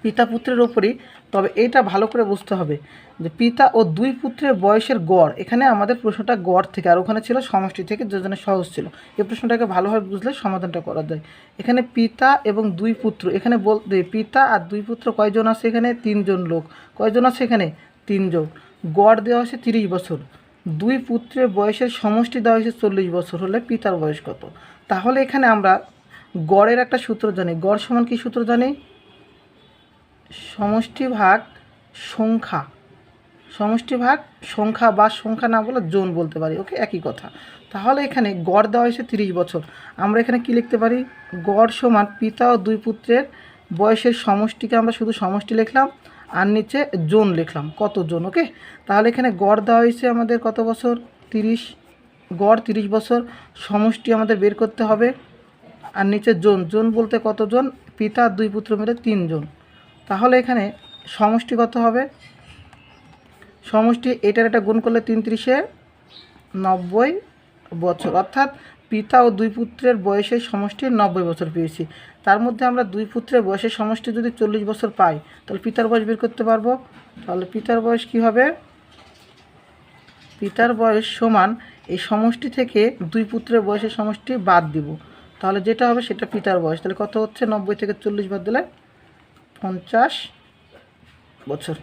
পিতা পুত্রের ওপরই। তবে এটা ভালো করে বুঝতে হবে যে পিতা ও দুই পুত্রের বয়সের গড়, এখানে আমাদের প্রশ্নটা গড় থেকে, আর ওখানে ছিল সমষ্টি থেকে, যে জন্য সহজ ছিল। এই প্রশ্নটাকে ভালোভাবে বুঝলে সমাধানটা করা যায়। এখানে পিতা এবং দুই পুত্র, এখানে বলতে পিতা আর দুই পুত্র কয়জন আছে? এখানে 3 জন লোক। কয়জন আছে এখানে? 3 জন। গড় দেওয়া হয়েছে 30 বছর। দুই পুত্রের বয়সের সমষ্টি দেওয়া হয়েছে 40 বছর, হলে পিতার বয়স কত? তাহলে এখানে আমরা গড়ের একটা সূত্র জানি। গড় সমান কি সূত্র জানি? সমষ্টি ভাগ সংখ্যা। সমষ্টি ভাগ সংখ্যা, বা সংখ্যা না বলে জন বলতে পারি, ওকে, একই কথা। তাহলে এখানে গড় দেওয়া হয়েছে 30 বছর। আমরা এখানে কি লিখতে পারি? গড় সমান পিতা ও দুই পুত্রের বয়সের সমষ্টিকে আমরা শুধু সমষ্টি লিখলাম, আর নিচে জন লিখলাম, কত জন, ওকে। তাহলে এখানে গড় দেওয়া হয়েছে আমাদের কত বছর? 30। গড় 30 বছর, সমষ্টি আমাদের বের করতে হবে, আর নিচে জন। জন বলতে কতজন? পিতা আর দুই পুত্র মিলে 3 জন। তাহলে এখানে সমষ্টি কত হবে? সমষ্টি এটার একটা গুণ করলে 3 × 90 বছর, অর্থাৎ পিতা ও দুই পুত্রের বয়সের সমষ্টি 90 বছর পেয়েছি। তার মধ্যে আমরা দুই পুত্রের বয়সের সমষ্টি যদি 40 বছর পাই, তাহলে পিতার বয়স বের করতে পারবো। তাহলে পিতার বয়স কি হবে? পিতার বয়স সমান এই সমষ্টি থেকে দুই পুত্রের বয়সের সমষ্টি বাদ দিব, তাহলে যেটা হবে সেটা পিতার বয়স। তাহলে কত হচ্ছে? 90 থেকে 40 বাদ দিলে 50 বছর।